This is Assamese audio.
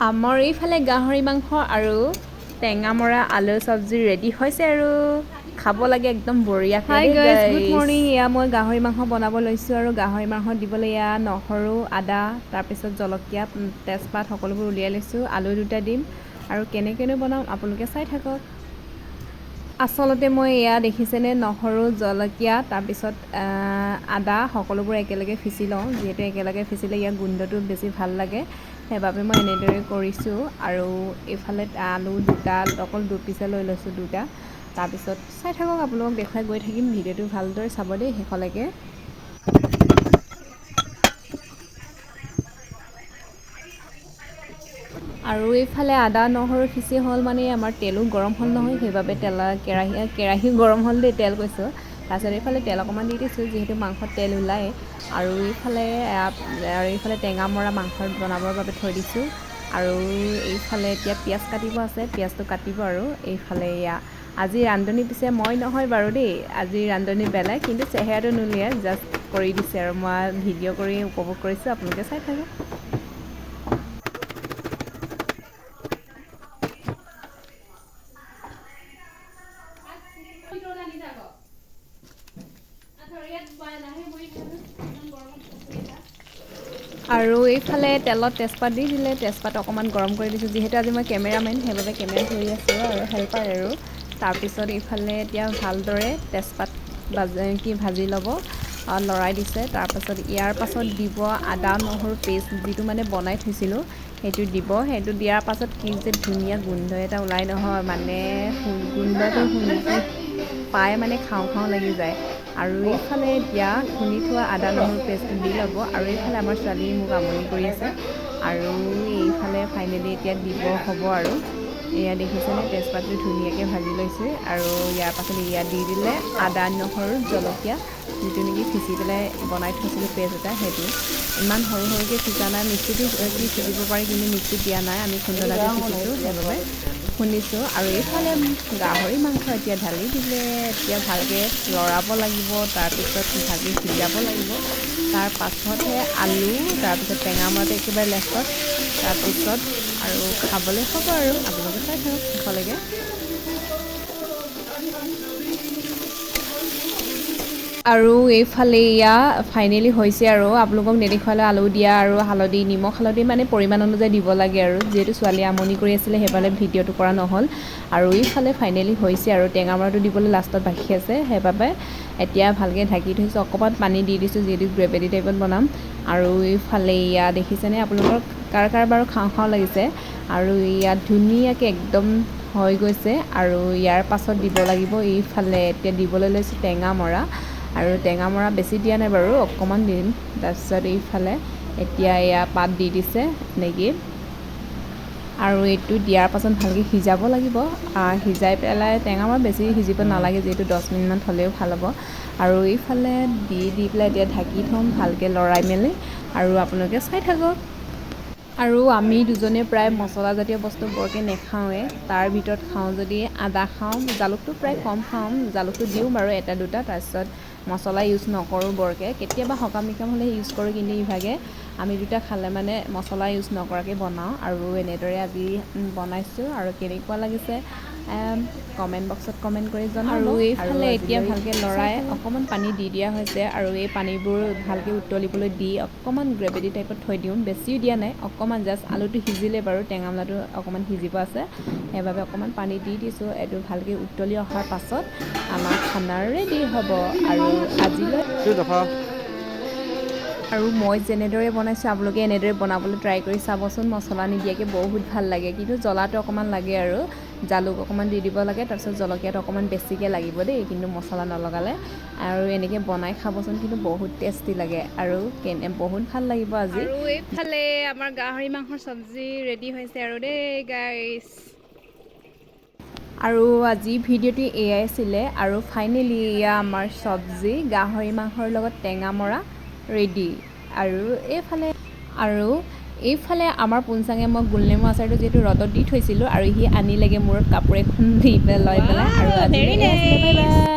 আমাৰ এইফালে গাহৰি মাংস আৰু টেঙামৰা আলু চব্জি ৰেডি হৈছে আৰু খাব লাগে একদম বঢ়িয়াকৈ। Hi guys, good morning. এয়া মই গাহৰি মাংস বনাব লৈছোঁ আৰু গাহৰি মাংস দিবলৈ এয়া নহৰু, আদা, তাৰপিছত জলকীয়া, তেজপাত সকলোবোৰ উলিয়াই লৈছোঁ। আলু দুটা দিম আৰু কেনেকৈনো বনাম আপোনালোকে চাই থাকক। আচলতে মই এয়া দেখিছেনে, নহৰু, জলকীয়া, তাৰপিছত আদা সকলোবোৰ একেলগে পিচি লওঁ, যিহেতু একেলগে পিচিলে ইয়াৰ গোন্ধটো বেছি ভাল লাগে, সেইবাবে মই এনেদৰে কৰিছোঁ। আৰু এইফালে আলু দুটা, অকল দুপিচে লৈ লৈছোঁ দুটা। তাৰপিছত চাই থাকক, আপোনালোকক দেখুৱাই গৈ থাকিম, ভিডিঅ'টো ভালদৰে চাব দেই শেষলৈকে। আৰু এইফালে আদা নহৰু পিচি হ'ল মানে আমাৰ তেলো গৰম হ'ল নহয়, সেইবাবে কেৰাহী গৰম হ'ল দেই, তেল কৈছোঁ। তাৰপিছত এইফালে তেল অকণমান দি দিছোঁ, যিহেতু মাংসত তেল ওলায়। আৰু এইফালে টেঙামৰা মাংস বনাবৰ বাবে থৈ দিছোঁ। আৰু এইফালে এতিয়া পিঁয়াজ কাটিব আছে, পিঁয়াজটো কাটিব। আৰু এইফালে এয়া আজি ৰান্ধনি পিছে মই নহয় বাৰু দেই, আজি ৰান্ধনি বেলেগ, কিন্তু চেহেৰাটো নুলিয়াই জাষ্ট কৰি দিছে আৰু মই ভিডিঅ' কৰি উপভোগ কৰিছোঁ, আপোনালোকে চাই থাকক। আৰু এইফালে তেলত তেজপাত দি দিলে, তেজপাত অকণমান গৰম কৰি দিছোঁ, যিহেতু আজি মই কেমেৰামেন, সেইবাবে কেমেৰা ধৰি আছোঁ আৰু হেল্পাৰ আৰু। তাৰপিছত এইফালে এতিয়া ভালদৰে তেজপাত ভাজি ল'ব, লৰাই দিছে। তাৰপাছত ইয়াৰ পাছত দিব আদা নহৰু পেষ্ট, যিটো মানে বনাই থৈছিলোঁ সেইটো দিব। সেইটো দিয়াৰ পাছত কি যে ধুনীয়া গোন্ধ এটা ওলাই নহয়, মানে গোন্ধটো পাই মানে খাওঁ খাওঁ লাগি যায়। আৰু এইফালে এতিয়া খুন্দি থোৱা আদা নহৰু পেষ্টটো দি ল'ব। আৰু এইফালে আমাৰ ছোৱালীয়ে মোক আমনি কৰি আছে। আৰু এইফালে ফাইনেলি এতিয়া দিব হ'ব আৰু। এয়া দেখিছেনে, তেজপাতটো ধুনীয়াকৈ ভাজি লৈছে। আৰু ইয়াৰ পাছত ইয়াত দি দিলে আদা নহৰু জলকীয়া, যিটো নেকি পিচি পেলাই বনাই থৈছিলোঁ পেষ্ট এটা, সেইটো। ইমান সৰু সৰুকৈ পিছা নাই, মিক্সিটো পিচিব পাৰি, কিন্তু মিক্সিত দিয়া নাই, আমি খুন্দনাতে পিচিছোঁ, সেইবাবে খুন্দিছোঁ। আৰু এইফালে গাহৰি মাংস এতিয়া ঢালি দিলে, এতিয়া ভালকৈ লৰাব লাগিব, তাৰপিছত ভালকৈ সিজাব লাগিব। তাৰ পাছতহে আলু, তাৰপিছত টেঙামৰাটো একেবাৰে লাষ্টত, তাৰপিছত আৰু খাবলৈ হ'ব আৰু। আপোনালোকে চাই থাকক শেষলৈকে। আৰু এইফালে এয়া ফাইনেলি হৈছে আৰু, আপোনালোকক নেদেখুৱালে আলু দিয়া আৰু হালধি, নিমখ হালধি মানে পৰিমাণ অনুযায়ী দিব লাগে আৰু, যিহেতু ছোৱালীয়ে আমনি কৰি আছিলে সেইফালে ভিডিঅ'টো কৰা নহ'ল। আৰু এইফালে ফাইনেলি হৈছে আৰু, টেঙামৰাটো দিবলৈ লাষ্টত বাকী আছে, সেইবাবে এতিয়া ভালকৈ ঢাকি থৈছোঁ। অকণমান পানী দি দিছোঁ, যিহেতু গ্ৰেভি টাইপত বনাম। আৰু এইফালে এয়া দেখিছেনে, আপোনালোকৰ কাৰ কাৰ বাৰু খাওঁ খাওঁ লাগিছে। আৰু ইয়াত ধুনীয়াকৈ একদম হৈ গৈছে। আৰু ইয়াৰ পাছত দিব লাগিব, এইফালে এতিয়া দিবলৈ লৈছোঁ টেঙামৰা। আৰু টেঙামৰা বেছি দিয়া নাই বাৰু, অকণমান দিম। তাৰপিছত এইফালে এতিয়া এয়া পাত দি দিছে নেকি। আৰু এইটো দিয়াৰ পাছত ভালকৈ সিজাব লাগিব। সিজাই পেলাই, টেঙামৰা বেছি সিজিব নালাগে, যিহেতু 10 মিনিটমান থ'লেও ভাল হ'ব। আৰু এইফালে দি পেলাই এতিয়া ঢাকি থ'ম ভালকৈ লৰাই মেলি, আৰু আপোনালোকে চাই থাকক। আৰু আমি দুজনে প্ৰায় মছলাজাতীয় বস্তু বৰকৈ নাখাওঁৱে, তাৰ ভিতৰত খাওঁ যদি আদা খাওঁ, জালুকটো প্ৰায় কম খাওঁ, জালুকটো দিওঁ বাৰু এটা দুটা। তাৰপিছত মছলা ইউজ নকৰোঁ বৰকৈ, কেতিয়াবা সকাম নিকাম হ'লে ইউজ কৰোঁ, কিন্তু ইভাগে আমি দুটা খালে মানে মছলা ইউজ নকৰাকৈ বনাওঁ। আৰু এনেদৰে আজি বনাইছোঁ, আৰু কেনেকুৱা লাগিছে কমেণ্ট বক্সত কমেণ্ট কৰি জনাব। আৰু এইফালে এতিয়া ভালকৈ লৰাই অকণমান পানী দি দিয়া হৈছে। আৰু এই পানীবোৰ ভালকৈ উতলিবলৈ দি অকণমান গ্ৰেভি টাইপত থৈ দিওঁ, বেছিও দিয়া নাই, অকণমান জাষ্ট আলুটো সিজিলে বাৰু, টেঙামৰাটো অকণমান সিজিব আছে, সেইবাবে অকণমান পানী দি দিছোঁ। এইটো ভালকৈ উতলি অহাৰ পাছত আমাৰ খানা ৰেডি হ'ব। আৰু আজিলৈ আৰু মই যেনেদৰে বনাইছোঁ, আপোনালোকে এনেদৰে বনাবলৈ ট্ৰাই কৰি চাবচোন। মছলা নিদিয়াকৈ বহুত ভাল লাগে, কিন্তু জ্বলাটো অকণমান লাগে আৰু, জালুক অকণমান দি দিব লাগে। তাৰপিছত জলকীয়াটো অকণমান বেছিকৈ লাগিব দেই, কিন্তু মছলা নলগালে। আৰু এনেকৈ বনাই খাবচোন, কিন্তু বহুত টেষ্টি লাগে আৰু বহুত ভাল লাগিব আজি। আৰু এইফালে আমাৰ গাহৰি মাংসৰ চব্জি ৰেডি হৈছে আৰু দেই গাইছ। আৰু আজি ভিডিঅ'টো এয়াই আছিলে। আৰু ফাইনেলি এয়া আমাৰ চব্জি গাহৰি মাংসৰ লগত টেঙামৰা ৰেডি। আৰু এইফালে আমাৰ পুনচাঙে মই গোলনেমু আচাৰটো যিহেতু ৰ'দত দি থৈছিলোঁ, আৰু সি আনিলেগৈ মূৰত কাপোৰ এখন দি লৈ পেলাই। আৰু আজি বাই বাই।